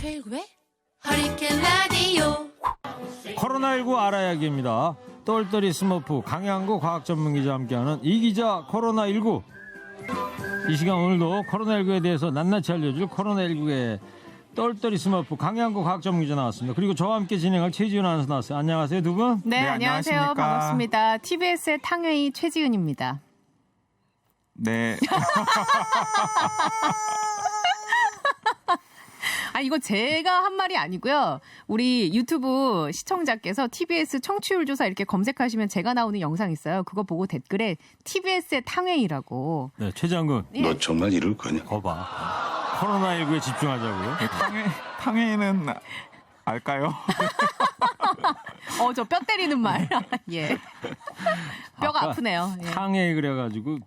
최일구의 허리케인 라디오. 코로나19 알아야기입니다. 똘똘이 스머프 강양구 과학전문기자와 함께하는 이기자 코로나19. 이 시간 오늘도 코로나19에 대해서 낱낱이 알려줄 코로나19의 똘똘이 스머프 강양구 과학전문기자 나왔습니다. 그리고 저와 함께 진행할 최지은 아나운서 나왔어요. 안녕하세요, 두 분. 네, 안녕하세요. 안녕하십니까. 반갑습니다. TBS의 탕웨이 최지은입니다. 네. 이거 제가 한 말이 아니고요. 우리 유튜브 시청자께서 TBS 청취율 조사 이렇게 검색하시면 제가 나오는 영상 있어요. 그거 보고 댓글에 TBS의 탕웨이라고. 네, 최장군. 예. 너 정말 이럴 거냐? 거봐. 코로나19에 집중하자고요. 탕웨이는 알까요? 저 뼈 때리는 말. 예. 뼈가 아프네요. 예. 탕에 그래가지고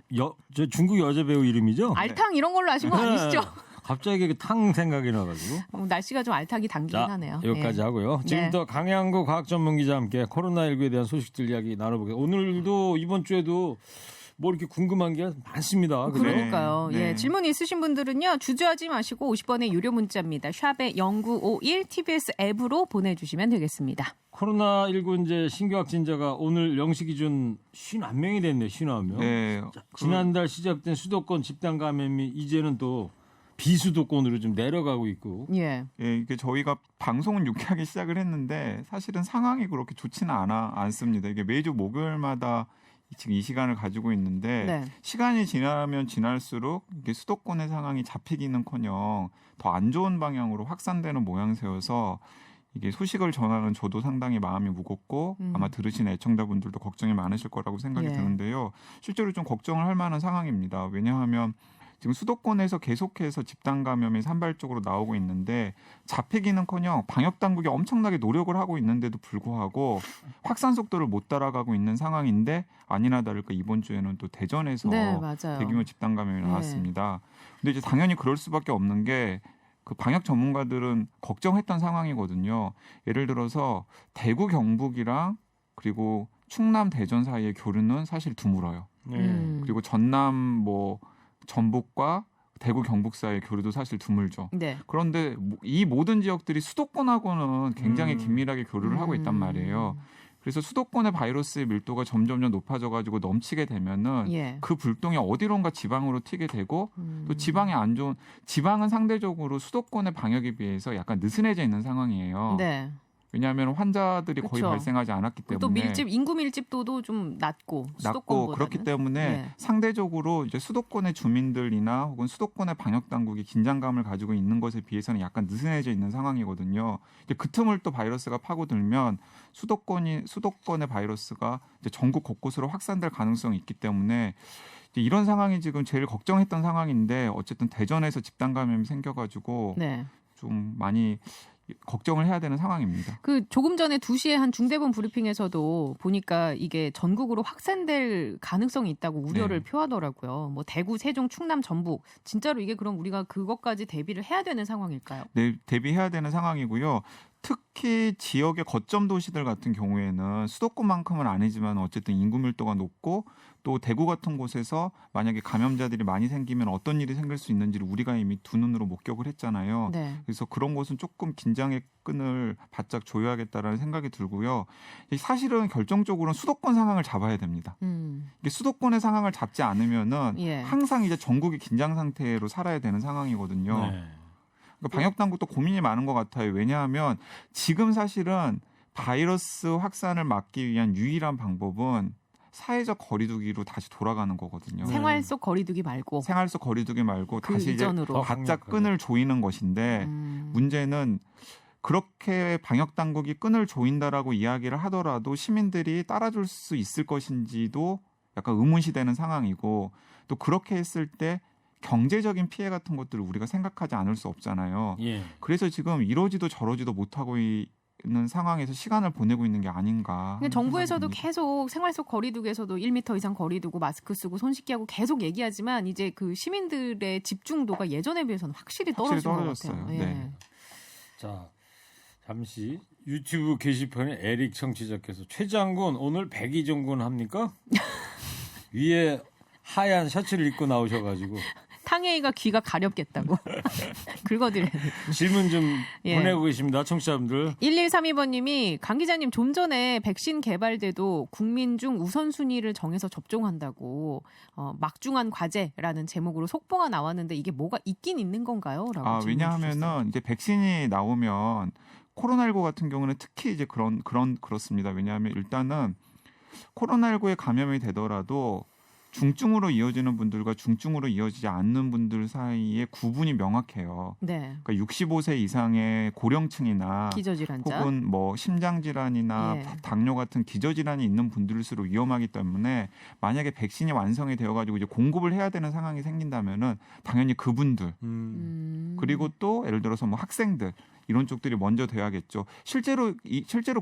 저 중국 여자 배우 이름이죠? 알탕 이런 걸로 아신 거 아니시죠? 갑자기 탕 생각이 나가지고. 날씨가 좀 알탕이 당기긴 자, 하네요. 여기까지 예. 하고요. 지금부터 강양구 과학전문기자와 함께 코로나19에 대한 소식들 이야기 나눠보겠습니다. 오늘도 이번 주에도 뭐 이렇게 궁금한 게 많습니다. 그죠? 그러니까요. 네. 예, 질문 있으신 분들은요. 주저하지 마시고 50번의 유료 문자입니다. 샵에 0951 TBS 앱으로 보내주시면 되겠습니다. 코로나19 이제 신규 확진자가 오늘 0시 기준 51명이 됐네요. 51명. 네. 지난달 시작된 수도권 집단 감염이 이제는 또 비수도권으로 좀 내려가고 있고. 예. 예, 이게 저희가 방송은 유쾌하게 시작을 했는데 사실은 상황이 그렇게 좋지는 않습니다. 이게 매주 목요일마다 지금 이 시간을 가지고 있는데 네. 시간이 지나면 지날수록 이게 수도권의 상황이 잡히기는커녕 더 안 좋은 방향으로 확산되는 모양새여서 이게 소식을 전하는 저도 상당히 마음이 무겁고 아마 들으시는 애청자분들도 걱정이 많으실 거라고 생각이 예. 드는데요. 실제로 좀 걱정을 할 만한 상황입니다. 왜냐하면 지금 수도권에서 계속해서 집단 감염이 산발적으로 나오고 있는데 잡히기는커녕 방역 당국이 엄청나게 노력을 하고 있는데도 불구하고 확산 속도를 못 따라가고 있는 상황인데 아니나 다를까 이번 주에는 또 대전에서 네, 맞아요. 대규모 집단 감염이 나왔습니다. 근데 이제 당연히 그럴 수밖에 없는 게 그 방역 전문가들은 걱정했던 상황이거든요. 예를 들어서 대구 경북이랑 그리고 충남 대전 사이의 교류는 사실 드물어요. 네. 그리고 전남 뭐 전북과 대구 경북 사이의 교류도 사실 드물죠. 네. 그런데 이 모든 지역들이 수도권하고는 굉장히 긴밀하게 교류를 하고 있단 말이에요. 그래서 수도권의 바이러스의 밀도가 점점 높아져가지고 넘치게 되면은 예. 그 불똥이 어디론가 지방으로 튀게 되고 또 지방이 안 좋은 지방은 상대적으로 수도권의 방역에 비해서 약간 느슨해져 있는 상황이에요. 네. 왜냐하면 환자들이 거의 그쵸. 발생하지 않았기 때문에 또 인구 밀집도도 좀 낮고 수도권보다는. 그렇기 때문에 네. 상대적으로 이제 수도권의 주민들이나 혹은 수도권의 방역 당국이 긴장감을 가지고 있는 것에 비해서는 약간 느슨해져 있는 상황이거든요. 이제 그 틈을 또 바이러스가 파고들면 수도권의 바이러스가 이제 전국 곳곳으로 확산될 가능성이 있기 때문에 이제 이런 상황이 지금 제일 걱정했던 상황인데 어쨌든 대전에서 집단 감염이 생겨가지고 네. 좀 많이 걱정을 해야 되는 상황입니다. 그 조금 전에 2시에 한 중대본 브리핑에서도 보니까 이게 전국으로 확산될 가능성이 있다고 우려를 네. 표하더라고요. 뭐 대구, 세종, 충남, 전북. 진짜로 이게 그럼 우리가 그것까지 대비를 해야 되는 상황일까요? 네, 대비해야 되는 상황이고요. 특히 지역의 거점 도시들 같은 경우에는 수도권만큼은 아니지만 어쨌든 인구 밀도가 높고 또 대구 같은 곳에서 만약에 감염자들이 많이 생기면 어떤 일이 생길 수 있는지를 우리가 이미 두 눈으로 목격을 했잖아요. 네. 그래서 그런 곳은 조금 긴장의 끈을 바짝 조여야겠다라는 생각이 들고요. 사실은 결정적으로는 수도권 상황을 잡아야 됩니다. 이게 수도권의 상황을 잡지 않으면은 예. 항상 이제 전국이 긴장 상태로 살아야 되는 상황이거든요. 네. 그러니까 방역 당국도 고민이 많은 것 같아요. 왜냐하면 지금 사실은 바이러스 확산을 막기 위한 유일한 방법은 사회적 거리두기로 다시 돌아가는 거거든요. 생활 속 거리두기 말고. 생활 속 거리두기 말고 그 다시 이전으로. 이제 바짝 끈을 조이는 것인데 문제는 그렇게 방역 당국이 끈을 조인다라고 이야기를 하더라도 시민들이 따라줄 수 있을 것인지도 약간 의문시되는 상황이고 또 그렇게 했을 때 경제적인 피해 같은 것들을 우리가 생각하지 않을 수 없잖아요. 예. 그래서 지금 이러지도 저러지도 못하고 있는 상황에서 시간을 보내고 있는 게 아닌가. 근데 정부에서도 생각이 듭니다. 계속 생활 속 거리두기에서도 1m 이상 거리 두고 마스크 쓰고 손 씻기 하고 계속 얘기하지만 이제 그 시민들의 집중도가 예전에 비해서는 확실히 떨어진 것 떨어졌어요. 같아요. 예. 네. 자, 잠시 유튜브 게시판에 에릭 청취자께서 최장군 오늘 백의종군 합니까? 위에 하얀 셔츠를 입고 나오셔가지고 탕웨이가 귀가 가렵겠다고. 긁어드려야 돼요. 질문 좀 예. 보내고 계십니다. 청취자분들. 1132번님이 강 기자님 좀 전에 백신 개발돼도 국민 중 우선순위를 정해서 접종한다고 막중한 과제라는 제목으로 속보가 나왔는데 이게 뭐가 있긴 있는 건가요? 라고 질문해 주셨어요. 왜냐하면은 이제 백신이 나오면 코로나19 같은 경우는 특히 이제 그렇습니다. 왜냐하면 일단은 코로나19에 감염이 되더라도 중증으로 이어지는 분들과 중증으로 이어지지 않는 분들 사이에 구분이 명확해요. 네. 그러니까 65세 이상의 고령층이나 기저질환자. 혹은 뭐 심장질환이나 예. 당뇨 같은 기저질환이 있는 분들일수록 위험하기 때문에 만약에 백신이 완성이 되어가지고 이제 공급을 해야 되는 상황이 생긴다면은 당연히 그분들 그리고 또 예를 들어서 뭐 학생들 이런 쪽들이 먼저 돼야겠죠. 실제로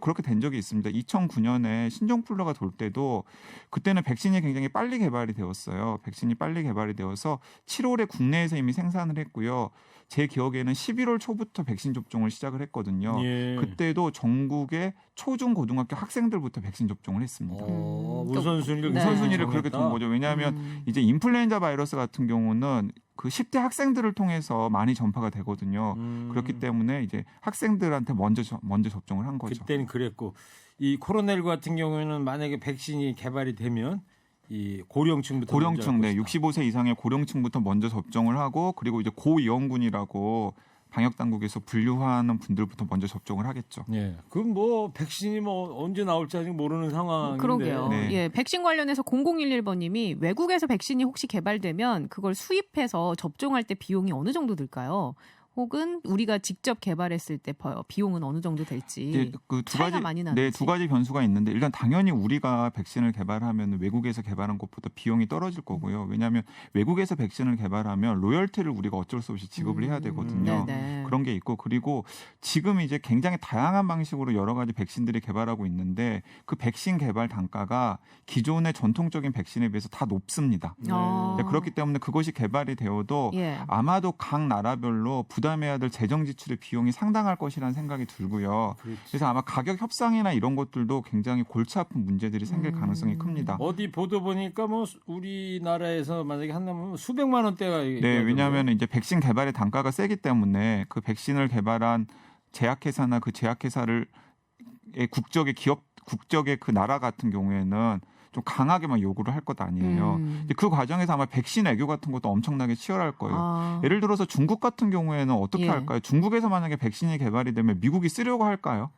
그렇게 된 적이 있습니다. 2009년에 신종플루가 돌 때도 그때는 백신이 굉장히 빨리 개발이 되었어요. 백신이 빨리 개발이 되어서 7월에 국내에서 이미 생산을 했고요. 제 기억에는 11월 초부터 백신 접종을 시작을 했거든요. 예. 그때도 전국의 초중 고등학교 학생들부터 백신 접종을 했습니다. 우선순위를 네. 우선순위를 그렇게 둔 거죠. 왜냐하면 이제 인플루엔자 바이러스 같은 경우는 그 10대 학생들을 통해서 많이 전파가 되거든요. 그렇기 때문에 이제 학생들한테 먼저 접종을 한 거죠. 그때는 그랬고 이 코로나19 같은 경우에는 만약에 백신이 개발이 되면 이 고령층부터 고령층, 네, 65세 이상의 고령층부터 먼저 접종을 하고 그리고 이제 고위험군이라고 방역 당국에서 분류하는 분들부터 먼저 접종을 하겠죠. 예. 그럼 뭐 백신이 뭐 언제 나올지 아직 모르는 상황인데. 그러게요. 네. 예, 백신 관련해서 0011번님이 외국에서 백신이 혹시 개발되면 그걸 수입해서 접종할 때 비용이 어느 정도 들까요? 혹은 우리가 직접 개발했을 때 비용은 어느 정도 될지 그 차이가 많이 나는지. 네, 두 가지 변수가 있는데 일단 당연히 우리가 백신을 개발하면 외국에서 개발한 것보다 비용이 떨어질 거고요. 왜냐하면 외국에서 백신을 개발하면 로열티를 우리가 어쩔 수 없이 지급을 해야 되거든요. 네네. 그런 게 있고 그리고 지금 이제 굉장히 다양한 방식으로 여러 가지 백신들이 개발하고 있는데 그 백신 개발 단가가 기존의 전통적인 백신에 비해서 다 높습니다. 아. 네, 그렇기 때문에 그것이 개발이 되어도 예. 아마도 각 나라별로 부담해야 될 재정 지출의 비용이 상당할 것이라는 생각이 들고요. 그래서 아마 가격 협상이나 이런 것들도 굉장히 골치 아픈 문제들이 생길 가능성이 큽니다. 어디 보도 보니까 뭐 우리나라에서 만약에 한다면 수백만 원대가 네, 왜냐하면 이제 백신 개발의 단가가 세기 때문에 그 백신을 개발한 제약회사나 그 제약회사를 국적의 그 나라 같은 경우에는 좀 강하게만 요구를 할 것 아니에요. 그 과정에서 아마 백신 애교 같은 것도 엄청나게 치열할 거예요. 아. 예를 들어서 중국 같은 경우에는 어떻게 예. 할까요? 중국에서 만약에 백신이 개발이 되면 미국이 쓰려고 할까요?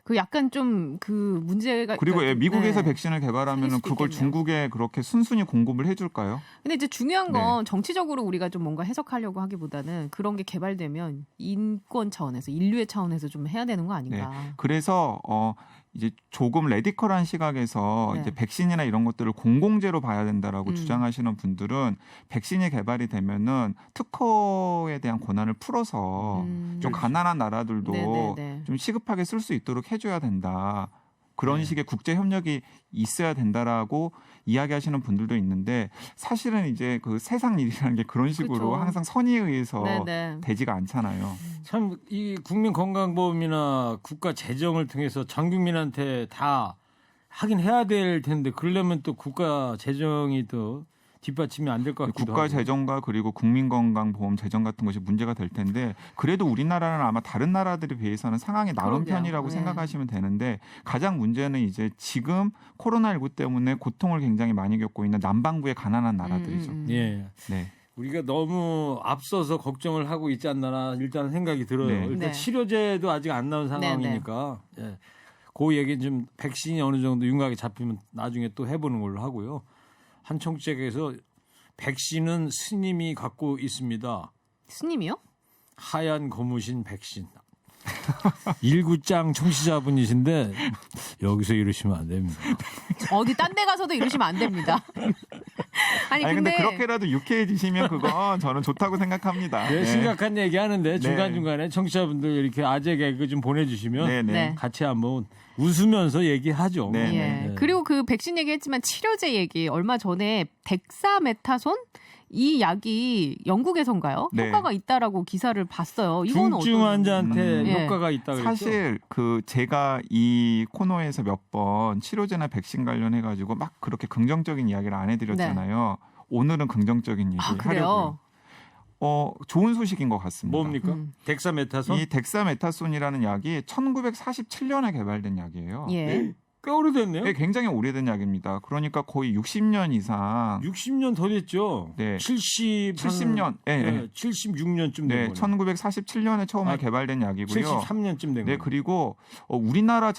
그 약간 좀 그 문제가 그리고 그러니까, 미국에서 네. 백신을 개발하면 수도 그걸 있겠네요. 중국에 그렇게 순순히 공급을 해줄까요? 근데 이제 중요한 건 정치적으로 우리가 좀 뭔가 해석하려고 하기보다는 그런 게 개발되면 인권 차원에서 인류의 차원에서 좀 해야 되는 거 아닌가. 그래서 이제 조금 레디컬한 시각에서 네. 이제 백신이나 이런 것들을 공공재로 봐야 된다라고 주장하시는 분들은 백신이 개발이 되면은 특허에 대한 권한을 풀어서 좀 가난한 나라들도 네네네. 좀 시급하게 쓸 수 있도록 해줘야 된다. 그런 식의 국제 협력이 있어야 된다라고 이야기하시는 분들도 있는데 사실은 이제 그 세상 일이라는 게 그런 식으로 그렇죠. 항상 선의에 의해서 네네. 되지가 않잖아요. 참 이 국민건강보험이나 국가 재정을 통해서 전 국민한테 다 하긴 해야 될 텐데 그러려면 또 국가 재정이 또 뒷받침이 안 될 것 같기도 국가 하고. 재정과 그리고 국민건강보험 재정 같은 것이 문제가 될 텐데 그래도 우리나라는 아마 다른 나라들에 비해서는 상황이 나은 그러게요. 편이라고 네. 생각하시면 되는데 가장 문제는 이제 지금 코로나19 때문에 고통을 굉장히 많이 겪고 있는 남반구의 가난한 나라들이죠. 예. 네. 우리가 너무 앞서서 걱정을 하고 있지 않나 일단 생각이 들어요. 네. 일단 네. 치료제도 아직 안 나온 상황이니까 예. 그 얘기는 좀 백신이 어느 정도 윤곽에 잡히면 나중에 또 해보는 걸로 하고요. 한 청취자께서 백신은 스님이 갖고 있습니다. 스님이요? 하얀 고무신 백신. 일구짱 청취자분이신데 여기서 이러시면 안 됩니다. 어디 딴 데 가서도 이러시면 안 됩니다. 아니 근데 그렇게라도 유쾌해지시면 그건 저는 좋다고 생각합니다. 네, 심각한 얘기 하는데 중간중간에 네. 청취자분들 이렇게 아재 개그 좀 보내주시면 네, 네. 네. 같이 한번 웃으면서 얘기하죠. 네, 예. 네. 그리고 그 백신 얘기했지만 치료제 얘기 얼마 전에 덱사메타손 이 약이 영국에선가요? 네. 효과가 있다라고 기사를 봤어요. 이거는 중증 어떤- 환자한테 예. 효과가 있다 그랬죠. 사실 그 제가 이 코너에서 몇 번 치료제나 백신 관련해 가지고 막 그렇게 긍정적인 이야기를 안 해드렸잖아요. 오늘은 긍정적인 얘기 아, 그래요? 하려고요. 좋은 소식인 것 같습니다. 뭡니까? 덱사메타손? 이 덱사메타손이라는 약이 1947년에 개발된 약이에요. 예. 꽤 오래됐네요. 네, 굉장히 오래된 약입니다. 그러니까 거의 60년 이상. 60년 더 됐죠. 네. 70년. 네. 76년쯤 된 네, 거네요. 1947년에 처음에 개발된 약이고요. 73년쯤 된 거예요. 네, 그리고 우리나라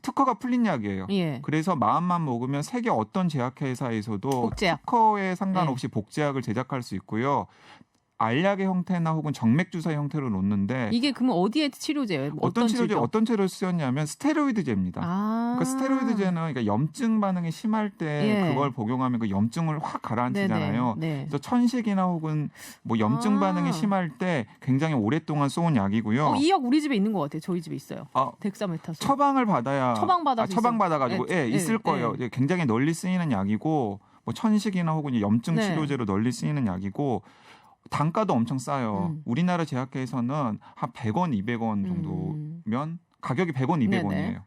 특허가 풀린 약이에요. 예. 그래서 마음만 먹으면 세계 어떤 제약회사에서도 복제약. 특허에 상관없이 복제약을 제작할 수 있고요. 알약의 형태나 혹은 정맥 주사 형태로 놓는데 이게 그러면 어디에 치료제예요? 어떤 치료제 질병? 어떤 치료를 쓰였냐면 스테로이드제입니다. 그러니까 스테로이드제는 그러니까 염증 반응이 심할 때 예. 그걸 복용하면 그 염증을 확 가라앉히잖아요. 네네. 그래서 천식이나 혹은 뭐 염증 반응이 심할 때 굉장히 오랫동안 쏘은 약이고요. 이 약 우리 집에 있는 것 같아요. 저희 집에 있어요. 덱사메타손. 처방을 받아야 처방받아서 처방받아가지고 있어요. 있을 거예요. 굉장히 널리 쓰이는 약이고 뭐 천식이나 혹은 염증 네. 치료제로 널리 쓰이는 약이고 단가도 엄청 싸요. 우리나라 제약회에서는 한 100원, 200원 정도면 가격이 100원, 200원이에요. 네네.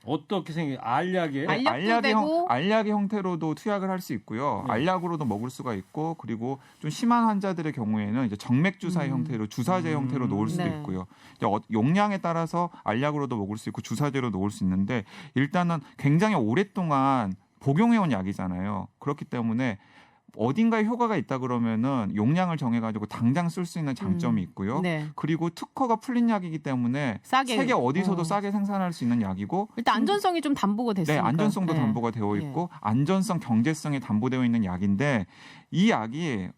어떻게 생겨요? 알약이에요? 알약도 되고 알약의 형태로도 투약을 할 수 있고요. 네. 알약으로도 먹을 수가 있고 그리고 좀 심한 환자들의 경우에는 이제 정맥 주사 형태로 주사제 형태로 놓을 수도 네. 있고요. 이제 용량에 따라서 알약으로도 먹을 수 있고 주사제로 놓을 수 있는데 일단은 굉장히 오랫동안 복용해온 약이잖아요. 그렇기 때문에 어딘가에 효과가 있다 그러면은 용량을 정해가지고 당장 쓸 수 있는 장점이 있고요. 네. 그리고 특허가 풀린 약이기 때문에 싸게 세계 어디서도 싸게 생산할 수 있는 약이고 일단 안전성이 좀 담보가 네, 됐으니까. 안전성도 담보가 되어 있고 안전성, 경제성이 담보되어 있는 약인데 이 약이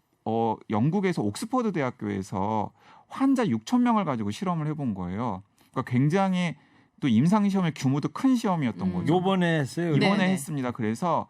영국에서 옥스퍼드 대학교에서 환자 6천 명을 가지고 실험을 해본 거예요. 그러니까 굉장히 또 임상 시험의 규모도 큰 시험이었던 거죠. 요번에 했어요. 이번에 네네. 했습니다. 그래서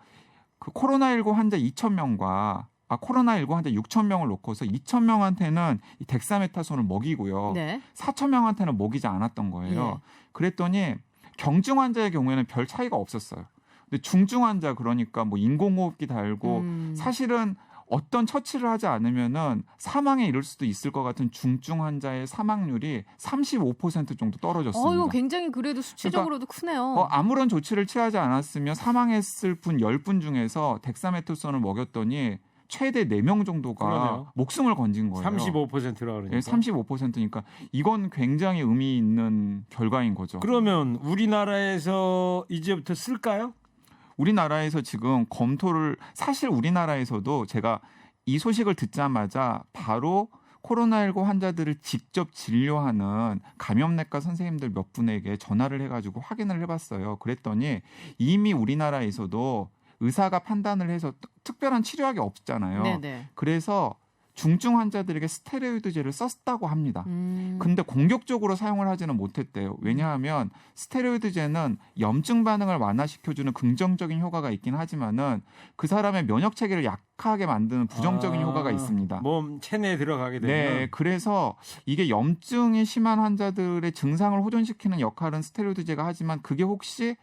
그 코로나19 환자 2,000명과 코로나19 환자 6,000명을 놓고서 2,000명한테는 이 덱사메타손을 먹이고요. 네. 4,000명한테는 먹이지 않았던 거예요. 그랬더니 경증 환자의 경우에는 별 차이가 없었어요. 근데 중증 환자 그러니까 뭐 인공호흡기 달고 사실은 어떤 처치를 하지 않으면은 사망에 이를 수도 있을 것 같은 중증 환자의 사망률이 35% 정도 떨어졌습니다. 이거 굉장히 그래도 수치적으로도 크네요. 아무런 조치를 취하지 않았으면 사망했을 분 10분 중에서 덱사메타손을 먹였더니 최대 4명 정도가 그러네요. 목숨을 건진 거예요. 35%라 그러니까. 35%니까 이건 굉장히 의미 있는 결과인 거죠. 그러면 우리나라에서 이제부터 쓸까요? 우리나라에서 지금 검토를 사실 우리나라에서도 제가 이 소식을 듣자마자 바로 코로나19 환자들을 직접 진료하는 감염내과 선생님들 몇 분에게 전화를 해가지고 확인을 해봤어요. 그랬더니 이미 우리나라에서도 의사가 판단을 해서 특별한 치료약이 없잖아요. 네네. 그래서 중증 환자들에게 스테로이드제를 썼다고 합니다. 근데 공격적으로 사용을 하지는 못했대요. 왜냐하면 스테로이드제는 염증 반응을 완화시켜주는 긍정적인 효과가 있긴 하지만은 그 사람의 면역 체계를 약하게 만드는 부정적인 효과가 있습니다. 몸 체내에 들어가게 되면. 네, 그래서 이게 염증이 심한 환자들의 증상을 호전시키는 역할은 스테로이드제가 하지만 그게 혹시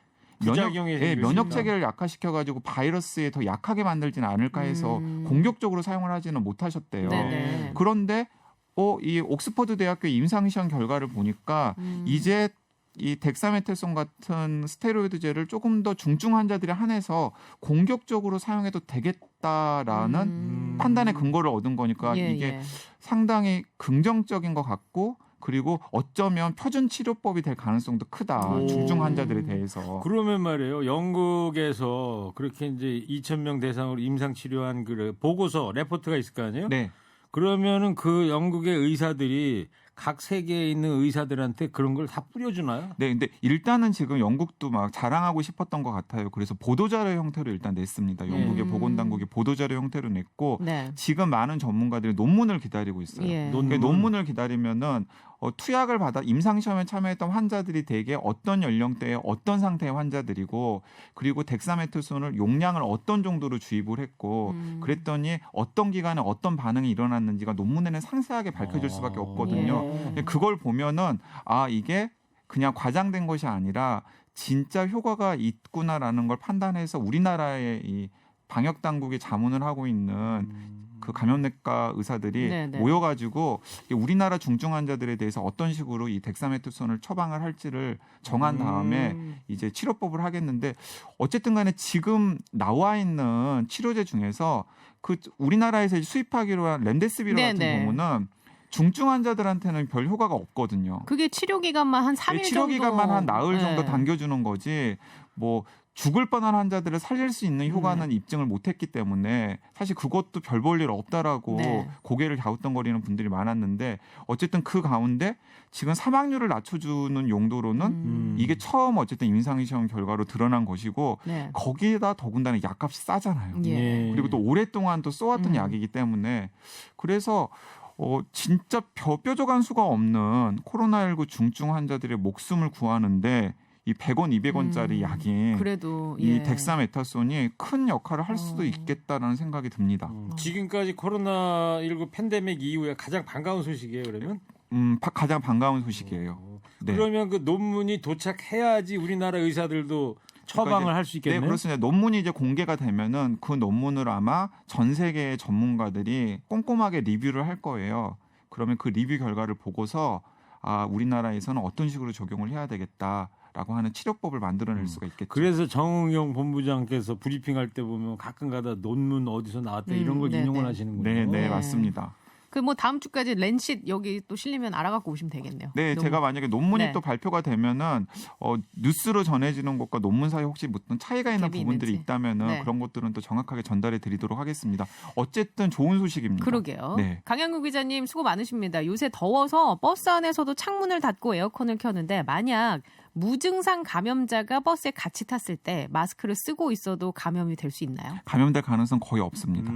면역 체계를 약화시켜가지고 바이러스에 더 약하게 만들지는 않을까 해서 공격적으로 사용을 하지는 못하셨대요. 네네. 그런데 이 옥스퍼드 대학교 임상시험 결과를 보니까 이제 이 덱사메타손 같은 스테로이드제를 조금 더 중증 환자들에 한해서 공격적으로 사용해도 되겠다라는 판단의 근거를 얻은 거니까 이게 상당히 긍정적인 것 같고 그리고 어쩌면 표준 치료법이 될 가능성도 크다. 중증 환자들에 대해서. 그러면 말이에요. 영국에서 그렇게 이제 2,000명 대상으로 임상 치료한 그 보고서 레포트가 있을 거 아니에요? 네. 그러면은 그 영국의 의사들이 각 세계에 있는 의사들한테 그런 걸 다 뿌려주나요? 네, 근데 일단은 지금 영국도 막 자랑하고 싶었던 것 같아요. 그래서 보도자료 형태로 일단 냈습니다. 영국의 보건당국이 보도자료 형태로 냈고 지금 많은 전문가들이 논문을 기다리고 있어요. 논문을 기다리면은 투약을 받아 임상시험에 참여했던 환자들이 대개 어떤 연령대에 어떤 상태의 환자들이고 그리고 덱사메타손을 용량을 어떤 정도로 주입을 했고 그랬더니 어떤 기간에 어떤 반응이 일어났는지가 논문에는 상세하게 밝혀질 수밖에 없거든요. 그걸 보면은 이게 그냥 과장된 것이 아니라 진짜 효과가 있구나라는 걸 판단해서 우리나라의 이 방역 당국이 자문을 하고 있는 그 감염내과 의사들이 네네. 모여가지고 우리나라 중증 환자들에 대해서 어떤 식으로 이 덱사메타손을 처방을 할지를 정한 다음에 이제 치료법을 하겠는데 어쨌든 간에 지금 나와 있는 치료제 중에서 그 우리나라에서 수입하기로 한 렘데시비르 같은 네네. 경우는 중증 환자들한테는 별 효과가 없거든요. 그게 치료 기간만 한 3일 치료 정도. 기간만 한 나흘 정도 네. 당겨주는 거지 뭐 죽을 뻔한 환자들을 살릴 수 있는 효과는 입증을 못했기 때문에 사실 그것도 별 볼 일 없다라고 네. 고개를 갸우뚱거리는 분들이 많았는데 어쨌든 그 가운데 지금 사망률을 낮춰주는 용도로는 이게 처음 어쨌든 임상시험 결과로 드러난 것이고 네. 거기에다 더군다나 약값이 싸잖아요. 예. 그리고 또 오랫동안 또 써왔던 음. 약이기 때문에 그래서 진짜 뾰족한 수가 없는 코로나19 중증 환자들의 목숨을 구하는데 이 100원, 200원짜리 약이 그래도 이 예. 덱사메타손이 큰 역할을 할 수도 있겠다라는 생각이 듭니다. 지금까지 코로나19 팬데믹 이후에 가장 반가운 소식이에요. 그러면 가장 반가운 소식이에요. 네. 그러면 그 논문이 도착해야지 우리나라 의사들도 처방을 할 수 있겠네요. 네, 그렇습니다. 논문이 이제 공개가 되면은 그 논문을 아마 전 세계의 전문가들이 꼼꼼하게 리뷰를 할 거예요. 그러면 그 리뷰 결과를 보고서 우리나라에서는 어떤 식으로 적용을 해야 되겠다라고 하는 치료법을 만들어낼 수가 있겠죠. 그래서 정은경 본부장께서 브리핑할 때 보면 가끔가다 논문 어디서 나왔다 이런 걸 네네. 인용을 하시는군요. 네, 네. 맞습니다. 그 뭐 다음 주까지 랜싯 여기 또 실리면 알아갖고 오시면 되겠네요. 네, 너무. 제가 만약에 논문이 네. 또 발표가 되면은 뉴스로 전해지는 것과 논문 사이에 혹시 어떤 차이가 있는 갭이 부분들이 있는지. 있다면은 네. 그런 것들은 또 정확하게 전달해 드리도록 하겠습니다. 어쨌든 좋은 소식입니다. 그러게요. 네. 강양구 기자님 수고 많으십니다. 요새 더워서 버스 안에서도 창문을 닫고 에어컨을 켜는데 만약 무증상 감염자가 버스에 같이 탔을 때 마스크를 쓰고 있어도 감염이 될 수 있나요? 감염될 가능성 거의 없습니다.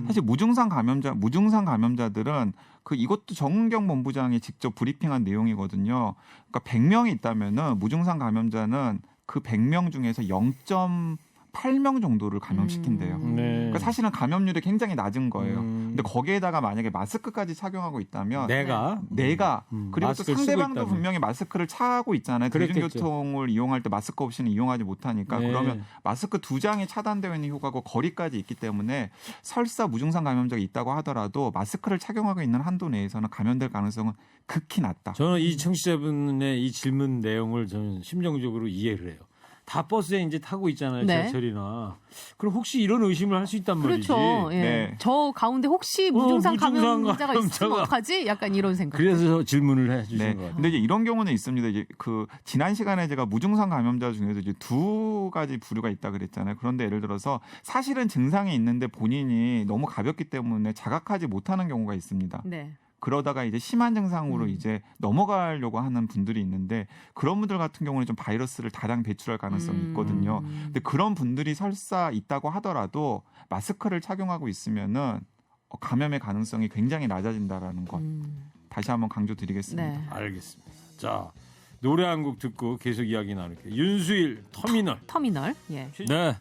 사실 무증상 감염자들은 이것도 정은경 본부장이 직접 브리핑한 내용이거든요. 그러니까 100명이 있다면은 무증상 감염자는 그 100명 중에서 0.8명 정도를 감염시킨대요. 네. 그러니까 사실은 감염률이 굉장히 낮은 거예요. 음. 근데 거기에다가 만약에 마스크까지 착용하고 있다면 내가 그리고 또 마스크를 쓰고 상대방도 있다면. 분명히 마스크를 차고 있잖아요. 그랬겠죠. 대중교통을 이용할 때 마스크 없이는 이용하지 못하니까 네. 그러면 마스크 2장이 차단되어 있는 효과가 거리까지 있기 때문에 설사 무증상 감염자가 있다고 하더라도 마스크를 착용하고 있는 한도 내에서는 감염될 가능성은 극히 낮다. 저는 이 청취자분의 이 질문 내용을 저는 심정적으로 이해를 해요. 다 버스에 이제 타고 있잖아요. 네. 지하철이나. 그럼 혹시 이런 의심을 할 수 있단 말이지. 그렇죠. 예. 네. 저 가운데 혹시 무증상 무증상 감염자가 있으면 감염자가. 어떡하지? 약간 이런 생각. 그래서 질문을 해 주신 네. 것 같아요. 근데 이제 이런 경우는 있습니다. 이제 지난 시간에 제가 무증상 감염자 중에서 이제 2가지 부류가 있다 그랬잖아요. 그런데 예를 들어서 사실은 증상이 있는데 본인이 너무 가볍기 때문에 자각하지 못하는 경우가 있습니다. 네. 그러다가 이제 심한 증상으로 이제 넘어가려고 하는 분들이 있는데 그런 분들 같은 경우는 좀 바이러스를 다량 배출할 가능성이 있거든요. 근데 그런 분들이 설사 있다고 하더라도 마스크를 착용하고 있으면은 감염의 가능성이 굉장히 낮아진다라는 것 다시 한번 강조드리겠습니다. 네. 알겠습니다. 자, 노래 한 곡 듣고 계속 이야기 나눌게요. 윤수일 터미널. 예. 네.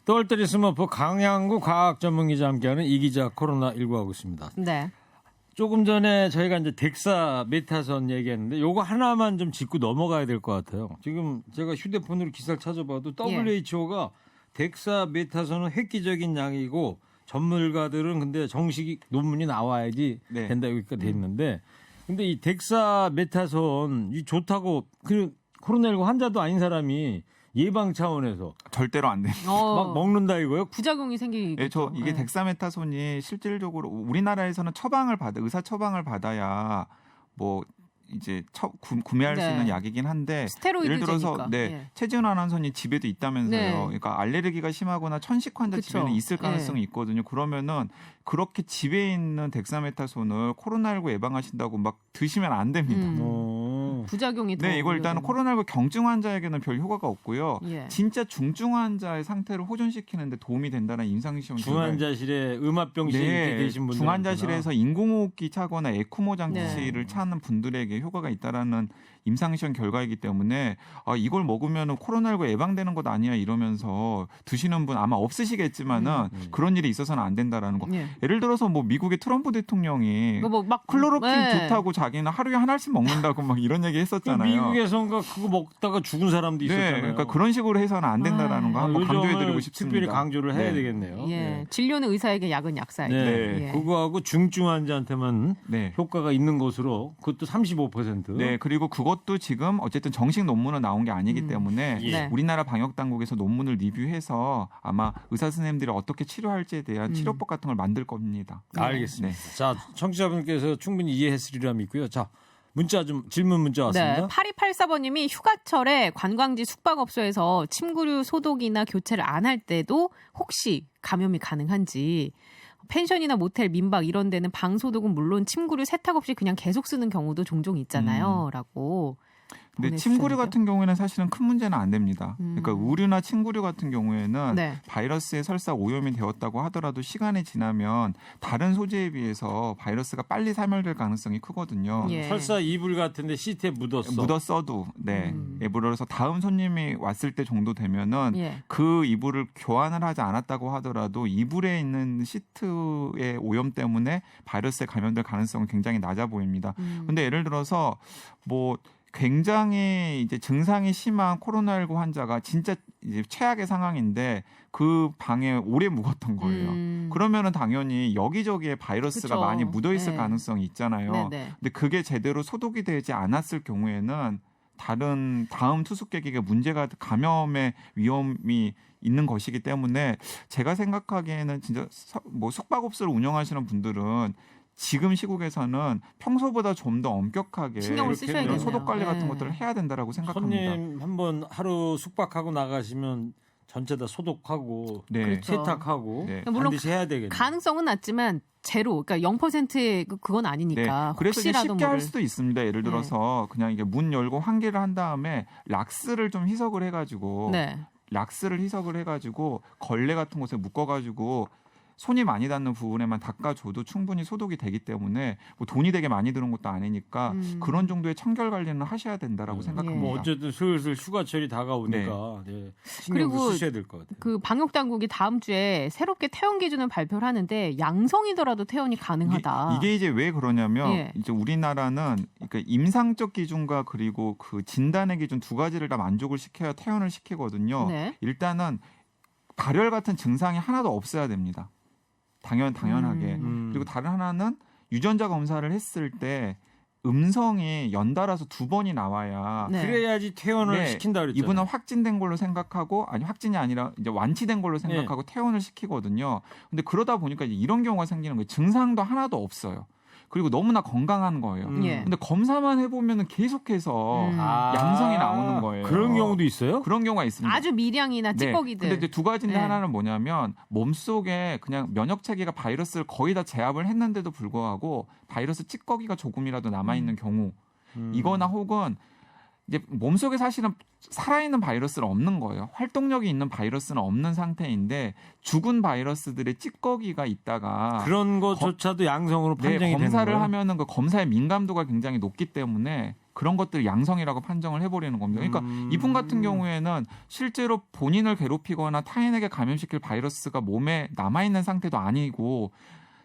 똘똘이 스머프 강양구 과학전문기자 함께하는 이 기자 코로나19 하고 있습니다. 네. 조금 전에 저희가 이제 덱사메타손 얘기했는데 요거 하나만 좀 짚고 넘어가야 될 것 같아요. 지금 제가 휴대폰으로 기사를 찾아봐도 WHO가 덱사메타손은 획기적인 약이고 전문가들은 근데 정식 논문이 나와야지 네. 된다 여기까지 돼 있는데 근데 이 덱사메타손 이 좋다고 그 코로나19 환자도 아닌 사람이 예방 차원에서 절대로 안 됩니다. 막 먹는다 이거요? 부작용이 생기겠죠. 이게 덱사메타손이 실질적으로 우리나라에서는 의사 처방을 받아야 뭐 이제 구매할 수 있는 약이긴 한데 예를 들어서 최지은 아나운서님 집에도 있다면서요. 네. 그러니까 알레르기가 심하거나 천식 환자 그쵸. 집에는 있을 가능성이 있거든요. 그러면은 그렇게 집에 있는 덱사메타손을 코로나19 예방하신다고 막 드시면 안 됩니다. 부작용이 더 네, 이거 일단은 코로나19 경증 환자에게는 별 효과가 없고요. 예. 진짜 중증 환자의 상태를 호전시키는 데 도움이 된다는 임상시험 중환자실에 음압병실에 이렇게 계신 분들 중환자실에서 인공호흡기 차거나 에쿠모 장치를 네. 차는 분들에게 효과가 있다라는 임상시험 결과이기 때문에 이걸 먹으면 코로나19 예방되는 것 아니야 이러면서 드시는 분 아마 없으시겠지만은 그런 일이 있어서는 안 된다라는 거. 예. 예를 들어서 뭐 미국의 트럼프 대통령이 막 클로로킨 네. 좋다고 자기는 하루에 한 알씩 먹는다고 막 이런 얘기 얘기했었잖아요. 미국에선가 그거 먹다가 죽은 사람도 있었잖아요. 네, 그러니까 그런 식으로 해서는 안 된다라는 거 한번 강조해드리고 싶습니다. 특별히 강조를 해야 네. 되겠네요. 예. 네. 진료는 의사에게, 약은 약사에게. 네. 예. 그거하고 중증 환자한테만 네. 효과가 있는 것으로 그것도 35%. 네, 그리고 그것도 지금 어쨌든 정식 논문은 나온 게 아니기 때문에 예. 네. 우리나라 방역 당국에서 논문을 리뷰해서 아마 의사 선생님들이 어떻게 치료할지에 대한 치료법 같은 걸 만들 겁니다. 알겠습니다. 네. 자, 청취자분께서 충분히 이해했으리라 믿고요. 자, 질문 문자 왔습니다. 네, 8284번님이 휴가철에 관광지 숙박업소에서 침구류 소독이나 교체를 안 할 때도 혹시 감염이 가능한지, 펜션이나 모텔, 민박 이런 데는 방 소독은 물론 침구류 세탁 없이 그냥 계속 쓰는 경우도 종종 있잖아요. 라고. 근데 보내주셨는데요. 침구류 같은 경우에는 사실은 큰 문제는 안 됩니다. 그러니까 우류나 침구류 같은 경우에는 네. 바이러스에 설사 오염이 되었다고 하더라도 시간이 지나면 다른 소재에 비해서 바이러스가 빨리 사멸될 가능성이 크거든요. 예. 설사 이불 같은데 시트에 묻었어도 네. 예를 들어서 다음 손님이 왔을 때 정도 되면은 예. 그 이불을 교환을 하지 않았다고 하더라도 이불에 있는 시트의 오염 때문에 바이러스에 감염될 가능성은 굉장히 낮아 보입니다. 근데 예를 들어서 뭐 굉장히 이제 증상이 심한 코로나19 환자가 진짜 이제 최악의 상황인데 그 방에 오래 묵었던 거예요. 그러면은 당연히 여기저기에 바이러스가 그쵸. 많이 묻어 있을 네. 가능성이 있잖아요. 네네. 근데 그게 제대로 소독이 되지 않았을 경우에는 다음 투숙객에게 문제가 감염의 위험이 있는 것이기 때문에 제가 생각하기에는 진짜 뭐 숙박업소를 운영하시는 분들은 지금 시국에서는 평소보다 좀 더 엄격하게 신경을 쓰셔야겠네요. 이런 소독 관리 같은 네. 것들을 해야 된다라고 생각합니다. 손님 한번 하루 숙박하고 나가시면 전체 다 소독하고 네. 그렇죠. 세탁하고 네. 물론 반드시 해야 되겠네요. 가능성은 낮지만 제로, 그러니까 0%의 그건 아니니까. 그래서 이제 혹시라도 쉽게 할 모를. 수도 있습니다. 예를 들어서 그냥 이게 문 열고 환기를 한 다음에 락스를 좀 희석을 해가지고 네. 걸레 같은 곳에 묶어가지고 손이 많이 닿는 부분에만 닦아줘도 충분히 소독이 되기 때문에 뭐 돈이 되게 많이 드는 것도 아니니까 그런 정도의 청결 관리는 하셔야 된다라고 생각합니다. 뭐 어쨌든 슬슬 휴가철이 다가오니까 네. 신경을 그리고 쓰셔야 될 것 같아요. 그 방역 당국이 다음 주에 새롭게 퇴원 기준을 발표를 하는데 양성이더라도 퇴원이 가능하다. 이게 이제 왜 그러냐면 예. 이제 우리나라는 그러니까 임상적 기준과 그리고 그 진단의 기준 두 가지를 다 만족을 시켜야 퇴원을 시키거든요. 네. 일단은 발열 같은 증상이 하나도 없어야 됩니다. 당연하게. 그리고 다른 하나는 유전자 검사를 했을 때 음성이 연달아서 2번이 나와야 네. 그래야지 퇴원을 네, 시킨다 그랬잖아요. 이분은 확진된 걸로 생각하고 아니 확진이 아니라 이제 완치된 걸로 생각하고 퇴원을 시키거든요. 근데 그러다 보니까 이제 이런 경우가 생기는 거예요. 증상도 하나도 없어요. 그리고 너무나 건강한 거예요. 예. 근데 검사만 해보면 계속해서 양성이 나오는 거예요. 그런 경우도 있어요? 그런 경우가 있습니다. 아주 미량이나 찌꺼기들. 근데 이제 두 가지인데 네. 하나는 뭐냐면 몸속에 그냥 면역 체계가 바이러스를 거의 다 제압을 했는데도 불구하고 바이러스 찌꺼기가 조금이라도 남아 있는 경우 이거나 혹은 이제 몸속에 사실은 살아있는 바이러스는 없는 거예요. 활동력이 있는 바이러스는 없는 상태인데 죽은 바이러스들의 찌꺼기가 있다가 그런 것조차도 양성으로 판정이 되는 검사를 거예요? 하면은 그 검사의 민감도가 굉장히 높기 때문에 그런 것들 양성이라고 판정을 해버리는 겁니다. 그러니까 이분 같은 경우에는 실제로 본인을 괴롭히거나 타인에게 감염시킬 바이러스가 몸에 남아있는 상태도 아니고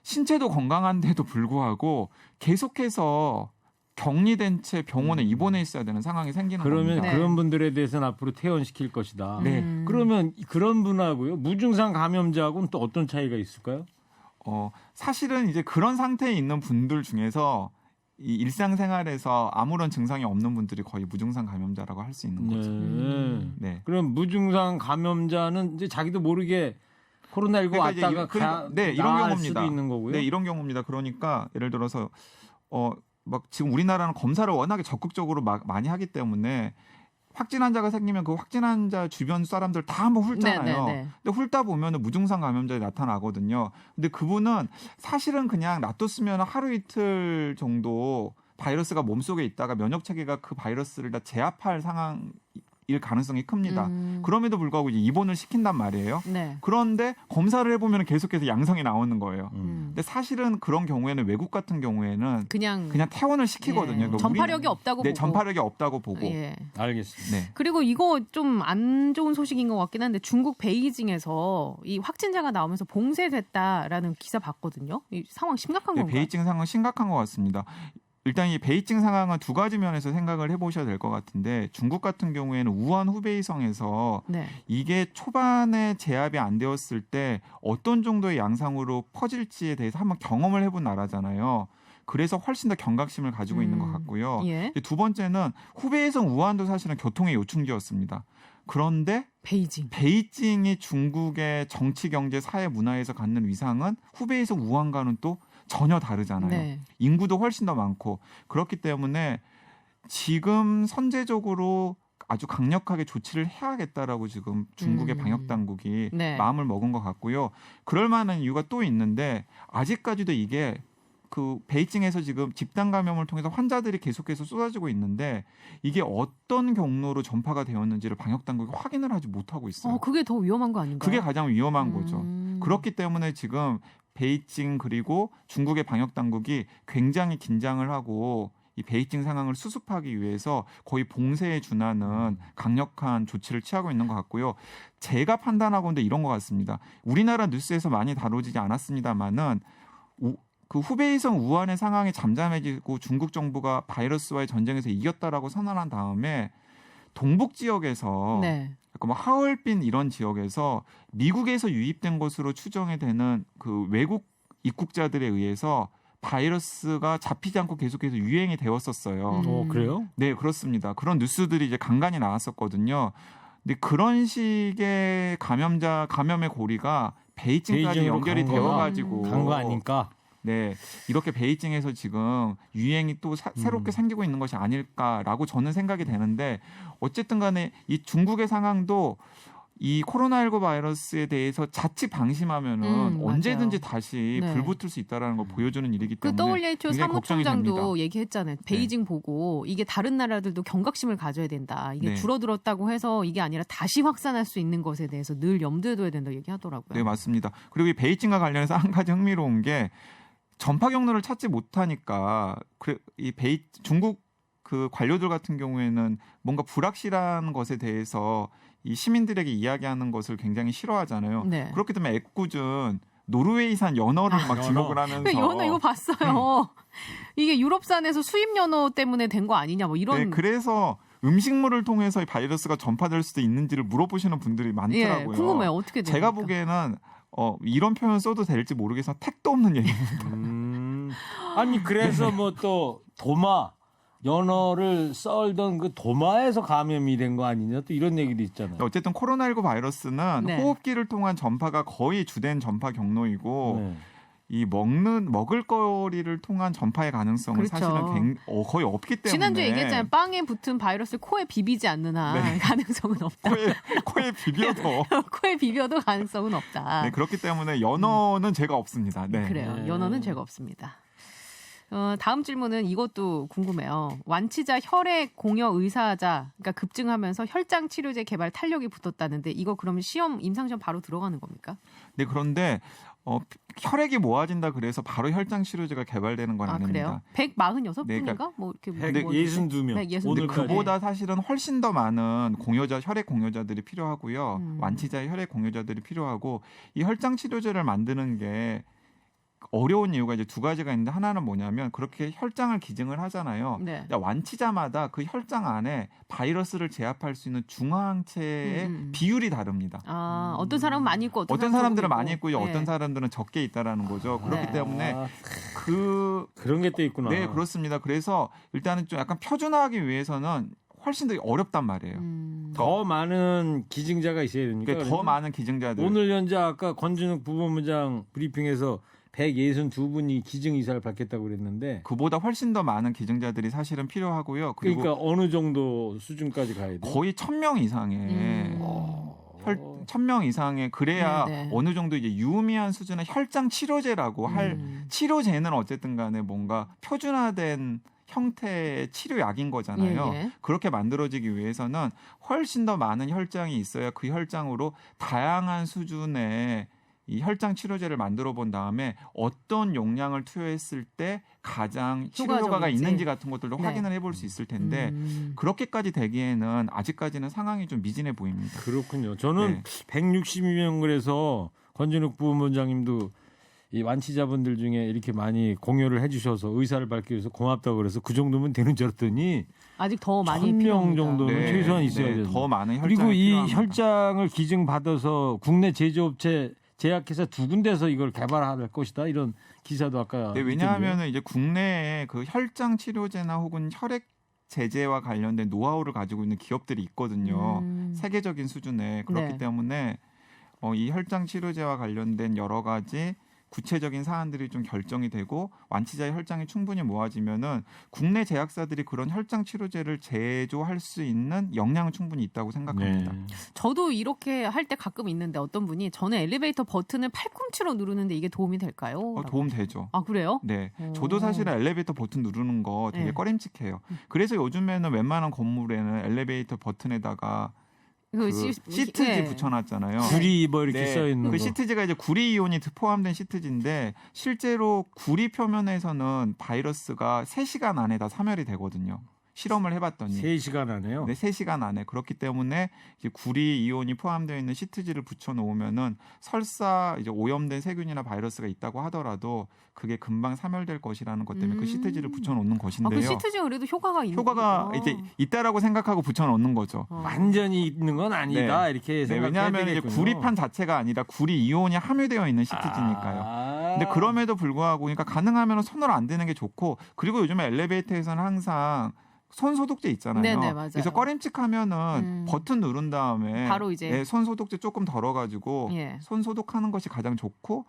신체도 건강한데도 불구하고 계속해서 격리된 채 병원에 입원해 있어야 되는 상황이 생기는 그러면 겁니다. 네. 그런 분들에 대해서는 앞으로 퇴원시킬 것이다. 네. 그러면 그런 분하고요 무증상 감염자하고는 또 어떤 차이가 있을까요? 사실은 이제 그런 상태에 있는 분들 중에서 이 일상생활에서 아무런 증상이 없는 분들이 거의 무증상 감염자라고 할 수 있는 거죠. 네. 그럼 무증상 감염자는 이제 자기도 모르게 코로나19 그러니까 이제 왔다가 이런 나을 경우입니다. 수도 있는 거고요. 네, 이런 경우입니다. 그러니까 예를 들어서 막 지금 우리나라는 검사를 워낙에 적극적으로 많이 하기 때문에 확진 환자가 생기면 그 확진 환자 주변 사람들 다 한번 훑잖아요. 네. 근데 훑다 보면 무증상 감염자들이 나타나거든요. 근데 그분은 사실은 그냥 놔뒀으면 하루 이틀 정도 바이러스가 몸속에 있다가 면역 체계가 그 바이러스를 다 제압할 상황일 가능성이 큽니다. 그럼에도 불구하고 이제 입원을 시킨단 말이에요. 네. 그런데 검사를 해보면 계속해서 양성이 나오는 거예요. 근데 사실은 그런 경우에는 외국 같은 경우에는 그냥 퇴원을 시키거든요. 예. 그러니까 전파력이 없다고 네, 보고. 전파력이 없다고 보고. 예. 알겠습니다. 네. 그리고 이거 좀 안 좋은 소식인 것 같긴 한데 중국 베이징에서 이 확진자가 나오면서 봉쇄됐다라는 기사 봤거든요. 이 상황 심각한 네, 건가요? 베이징 상황 심각한 것 같습니다. 일단 이 베이징 상황은 두 가지 면에서 생각을 해보셔야 될 것 같은데 중국 같은 경우에는 우한 후베이성에서 네. 이게 초반에 제압이 안 되었을 때 어떤 정도의 양상으로 퍼질지에 대해서 한번 경험을 해본 나라잖아요. 그래서 훨씬 더 경각심을 가지고 있는 것 같고요. 예. 두 번째는 후베이성 우한도 사실은 교통의 요충지였습니다. 그런데 베이징이 중국의 정치, 경제, 사회, 문화에서 갖는 위상은 후베이성 우한과는 또 전혀 다르잖아요. 네. 인구도 훨씬 더 많고 그렇기 때문에 지금 선제적으로 아주 강력하게 조치를 해야겠다라고 지금 중국의 방역 당국이 네. 마음을 먹은 것 같고요. 그럴 만한 이유가 또 있는데 아직까지도 이게 그 베이징에서 지금 집단 감염을 통해서 환자들이 계속해서 쏟아지고 있는데 이게 어떤 경로로 전파가 되었는지를 방역 당국이 확인을 하지 못하고 있어요. 그게 더 위험한 거 아닌가요? 그게 가장 위험한 거죠. 그렇기 때문에 지금 베이징 그리고 중국의 방역 당국이 굉장히 긴장을 하고 이 베이징 상황을 수습하기 위해서 거의 봉쇄에 준하는 강력한 조치를 취하고 있는 것 같고요. 제가 판단하건대 이런 것 같습니다. 우리나라 뉴스에서 많이 다뤄지지 않았습니다만은 그 후베이성 우한의 상황이 잠잠해지고 중국 정부가 바이러스와의 전쟁에서 이겼다라고 선언한 다음에 동북 지역에서 네. 뭐 하얼빈 이런 지역에서 미국에서 유입된 것으로 추정이 되는 그 외국 입국자들에 의해서 바이러스가 잡히지 않고 계속해서 유행이 되었었어요. 그래요? 네, 그렇습니다. 그런 뉴스들이 이제 간간히 나왔었거든요. 근데 그런 식의 감염의 고리가 베이징까지 연결이 되어가지고 간 거 아닐까? 네, 이렇게 베이징에서 지금 유행이 또 새롭게 생기고 있는 것이 아닐까라고 저는 생각이 되는데 어쨌든 간에 이 중국의 상황도 이 코로나19 바이러스에 대해서 자칫 방심하면은 언제든지 다시 네. 불붙을 수 있다는 걸 보여주는 일이기 그 때문에 WHO 굉장히 걱정이 사무총장도 됩니다. 얘기했잖아요. 베이징 보고 이게 다른 나라들도 경각심을 가져야 된다. 이게 네. 줄어들었다고 해서 이게 아니라 다시 확산할 수 있는 것에 대해서 늘 염두에 둬야 된다고 얘기하더라고요. 네, 맞습니다. 그리고 이 베이징과 관련해서 한 가지 흥미로운 게 전파 경로를 찾지 못하니까 중국 그 관료들 같은 경우에는 뭔가 불확실한 것에 대해서 이 시민들에게 이야기하는 것을 굉장히 싫어하잖아요. 네. 그렇기 때문에 애꿎은 노르웨이산 연어를 막 지목을 하면서 그 연어 이거 봤어요. 이게 유럽산에서 수입 연어 때문에 된 거 아니냐 뭐 이런. 네, 그래서 음식물을 통해서 이 바이러스가 전파될 수도 있는지를 물어보시는 분들이 많더라고요. 예, 궁금해요. 어떻게 됩니까? 제가 보기에는 이런 표현 써도 될지 모르겠어 택도 없는 얘기입니다. 아니 그래서 뭐 또 연어를 썰던 그 도마에서 감염이 된 거 아니냐 또 이런 얘기도 있잖아요. 어쨌든 코로나19 바이러스는 네. 호흡기를 통한 전파가 거의 주된 전파 경로이고 네. 이 먹을거리를 통한 전파의 가능성은 그렇죠. 사실은 거의 없기 때문에 지난주에 얘기했잖아요. 빵에 붙은 바이러스를 코에 비비지 않는 한 네. 가능성은 없다. 코에 비벼도 코에 비벼도 가능성은 없다. 네, 그렇기 때문에 연어는 죄가 없습니다. 네. 그래요. 연어는 죄가 없습니다. 다음 질문은 이것도 궁금해요. 완치자 혈액 공여 의사자 그러니까 급증하면서 혈장 치료제 개발 탄력이 붙었다는데 이거 그러면 임상시험 바로 들어가는 겁니까? 네, 그런데 혈액이 모아진다 그래서 바로 혈장 치료제가 개발되는 건 아닙니다. 그래요? 146분인가? 네, 그러니까 뭐 이렇게 162명. 네, 62명. 근데 그보다 사실은 훨씬 더 많은 혈액 공여자들이 필요하고요. 완치자의 혈액 공여자들이 필요하고 이 혈장 치료제를 만드는 게 어려운 이유가 이제 두 가지가 있는데 하나는 뭐냐면 그렇게 혈장을 기증을 하잖아요. 네. 완치자마다 그 혈장 안에 바이러스를 제압할 수 있는 중화항체의 비율이 다릅니다. 어떤 사람은 많이 있고 어떤 사람들은 조금 많이 있고요. 네. 어떤 사람들은 적게 있다라는 거죠. 그렇기 네. 때문에 그런 게 또 있구나. 네, 그렇습니다. 그래서 일단은 좀 약간 표준화하기 위해서는 훨씬 더 어렵단 말이에요. 더 많은 기증자가 있어야 됩니까? 그러니까 더 많은 기증자들. 오늘 현재 아까 권준욱 부본부장 브리핑에서 162분이 기증 의사를 받겠다고 그랬는데 그보다 훨씬 더 많은 기증자들이 사실은 필요하고요. 그리고 그러니까 어느 정도 수준까지 가야 돼? 거의 1,000명 이상의 1,000명 이상의 그래야 네. 어느 정도 이제 유의미한 수준의 혈장 치료제라고 할 치료제는 어쨌든 간에 뭔가 표준화된 형태의 치료약인 거잖아요. 예. 그렇게 만들어지기 위해서는 훨씬 더 많은 혈장이 있어야 그 혈장으로 다양한 수준의 이 혈장 치료제를 만들어 본 다음에 어떤 용량을 투여했을 때 가장 치료 효과가 있는지 같은 것들도 네. 확인을 해볼 수 있을 텐데 그렇게까지 되기에는 아직까지는 상황이 좀 미진해 보입니다. 그렇군요. 저는 네. 162명 그래서 권준욱 부본부장님도 이 완치자분들 중에 이렇게 많이 공유를 해주셔서 의사를 밝히기 위해서 고맙다고 그래서 그 정도면 되는 줄 알았더니 아직 더 많이 1,000명 필요합니다. 정도는 네, 최소한 있어야 네, 된다. 더 많은 그리고 혈장이 이 필요합니다. 혈장을 기증받아서 국내 제조업체 제약회사 2군데서 이걸 개발할 것이다 이런 기사도 아까 네, 왜냐하면 이제 국내에 그 혈장 치료제나 혹은 혈액 제제와 관련된 노하우를 가지고 있는 기업들이 있거든요. 세계적인 수준에 그렇기 네. 때문에 이 혈장 치료제와 관련된 여러 가지 구체적인 사안들이 좀 결정이 되고 완치자의 혈장이 충분히 모아지면은 국내 제약사들이 그런 혈장 치료제를 제조할 수 있는 역량은 충분히 있다고 생각합니다. 네. 저도 이렇게 할 때 가끔 있는데 어떤 분이 저는 엘리베이터 버튼을 팔꿈치로 누르는데 이게 도움이 될까요? 도움 되죠. 아 그래요? 네, 오. 저도 사실은 엘리베이터 버튼 누르는 거 되게 네. 꺼림칙해요. 그래서 요즘에는 웬만한 건물에는 엘리베이터 버튼에다가 그 시트지 네. 붙여놨잖아요. 구리 뭐 이렇게 네, 써 있는 그 거. 시트지가 이제 구리 이온이 포함된 시트지인데 실제로 구리 표면에서는 바이러스가 3시간 안에 다 사멸이 되거든요. 실험을 해봤더니 3시간 안에요. 네, 3시간 안에. 그렇기 때문에 이제 구리 이온이 포함되어 있는 시트지를 붙여놓으면은 설사 이제 오염된 세균이나 바이러스가 있다고 하더라도 그게 금방 사멸될 것이라는 것 때문에 그 시트지를 붙여놓는 것인데요. 그 시트지 그래도 효과가 있는 효과가 거죠. 이제 있다라고 생각하고 붙여놓는 거죠. 완전히 있는 건 아니다 이렇게 네, 생각해야 왜냐하면 이제 되겠군요. 구리판 자체가 아니라 구리 이온이 함유되어 있는 시트지니까요. 아. 근데 그럼에도 불구하고 그러니까 가능하면 손으로 안 대는 게 좋고 그리고 요즘에 엘리베이터에서는 항상 손 소독제 있잖아요. 네네, 맞아요. 그래서 꺼림칙하면은 버튼 누른 다음에 바로 이제 네, 손 소독제 조금 덜어가지고 예. 손 소독하는 것이 가장 좋고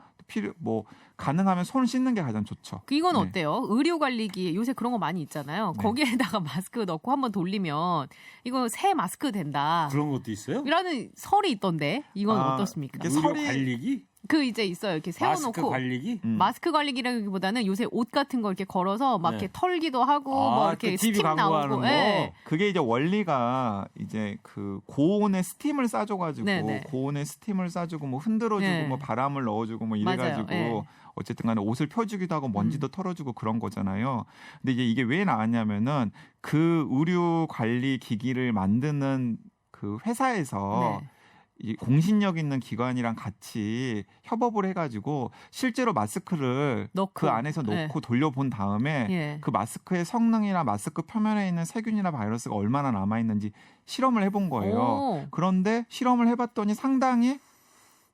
가능하면 손 씻는 게 가장 좋죠. 이건 네. 어때요? 의료관리기 요새 그런 거 많이 있잖아요. 네. 거기에다가 마스크 넣고 한번 돌리면 이거 새 마스크 된다. 그런 것도 있어요? 이라는 설이 있던데 이건 아, 어떻습니까? 이게 의료 설이- 관리기? 그 이제 있어요. 이렇게 마스크 세워놓고 관리기? 마스크 관리기라기보다는 요새 옷 같은 거 이렇게 걸어서 막 네. 이렇게 털기도 하고 뭐 이렇게 그 TV 스팀 광고하는 나오고. 거. 예. 그게 이제 원리가 이제 그 고온의 스팀을 싸줘가지고 네네. 고온의 스팀을 싸주고 뭐 흔들어주고 네. 뭐 바람을 넣어주고 뭐 이래가지고 맞아요. 네. 어쨌든간에 옷을 펴주기도 하고 먼지도 털어주고 그런 거잖아요. 근데 이게 왜 나왔냐면은 그 의료 관리 기기를 만드는 그 회사에서 네. 이 공신력 있는 기관이랑 같이 협업을 해가지고 실제로 마스크를 넣고. 그 안에서 놓고 네. 돌려본 다음에 예. 그 마스크의 성능이나 마스크 표면에 있는 세균이나 바이러스가 얼마나 남아 있는지 실험을 해본 거예요. 오. 그런데 실험을 해봤더니 상당히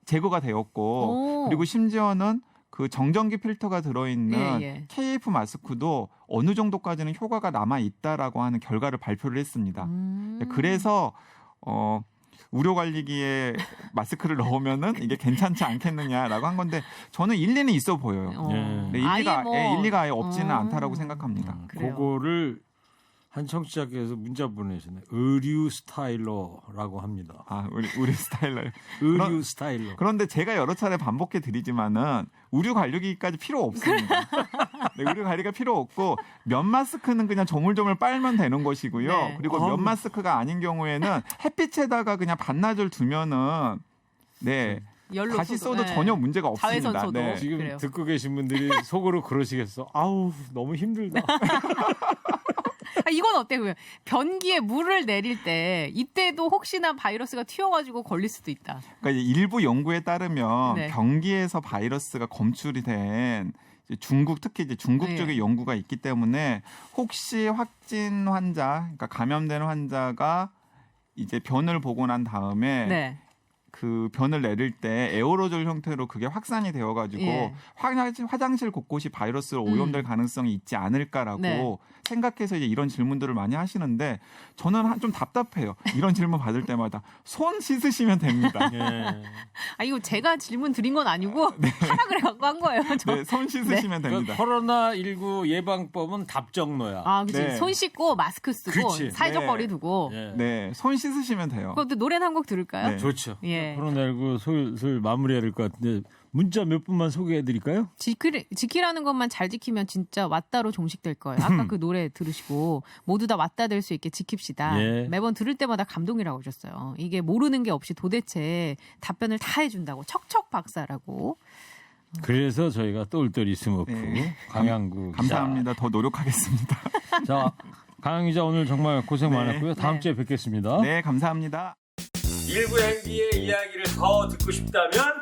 제거가 되었고 오. 그리고 심지어는 그 정전기 필터가 들어있는 예. KF 마스크도 어느 정도까지는 효과가 남아 있다라고 하는 결과를 발표를 했습니다. 그래서 의료관리기에 마스크를 넣으면은 이게 괜찮지 않겠느냐라고 한 건데 저는 일리는 있어 보여요. 예. 네, 일리가 아예 없지는 않다라고 생각합니다. 그래요. 그거를 한 청취자께서 문자 보내셨네. 의류 스타일러라고 합니다. 아, 우리 스타일러. 의류 스타일러. 그런데 제가 여러 차례 반복해 드리지만은 의류 관리기까지 필요 없습니다. 네, 의류 관리가 필요 없고 면 마스크는 그냥 조물조물 빨면 되는 것이고요. 네. 그리고 면 마스크가 아닌 경우에는 햇빛에다가 그냥 반나절 두면은 네. 열로 다시 소독. 써도 네. 전혀 문제가 없습니다. 자외선 소독. 네. 지금 그래요. 듣고 계신 분들이 속으로 그러시겠어. 아우 너무 힘들다. 이건 어때요? 그러면 변기에 물을 내릴 때 이때도 혹시나 바이러스가 튀어가지고 걸릴 수도 있다. 그러니까 이제 일부 연구에 따르면 네. 변기에서 바이러스가 검출이 된 이제 중국 특히 이제 중국 네. 쪽의 연구가 있기 때문에 혹시 확진 환자, 그러니까 감염된 환자가 이제 변을 보고 난 다음에 네. 그 변을 내릴 때 에어로졸 형태로 그게 확산이 되어가지고 예. 화장실 곳곳이 바이러스로 오염될 가능성이 있지 않을까라고 네. 생각해서 이제 이런 질문들을 많이 하시는데 저는 좀 답답해요. 이런 질문 받을 때마다 손 씻으시면 됩니다. 예. 이거 제가 질문 드린 건 아니고 하라 그래갖고 한 거예요. 저. 네, 손 씻으시면 됩니다. 코로나19 예방법은 답정너야. 그치. 네. 손 씻고 마스크 쓰고 그치. 사회적 네. 거리 두고. 예. 네, 손 씻으시면 돼요. 그것도 노래 한 곡 들을까요? 네. 좋죠. 예. 코로나19 슬슬 마무리해야 될 것 같은데 문자 몇 분만 소개해드릴까요? 지키라는 것만 잘 지키면 진짜 왔다로 종식될 거예요. 아까 그 노래 들으시고 모두 다 왔다 될 수 있게 지킵시다. 예. 매번 들을 때마다 감동이라고 하셨어요. 이게 모르는 게 없이 도대체 답변을 다 해준다고 척척 박사라고. 그래서 저희가 똘똘이 스모프 네. 강양구 기자. 감사합니다. 더 노력하겠습니다. 자, 강양 기자 오늘 정말 고생 네. 많았고요. 다음 네. 주에 뵙겠습니다. 네, 감사합니다. 일부 행기의 이야기를 더 듣고 싶다면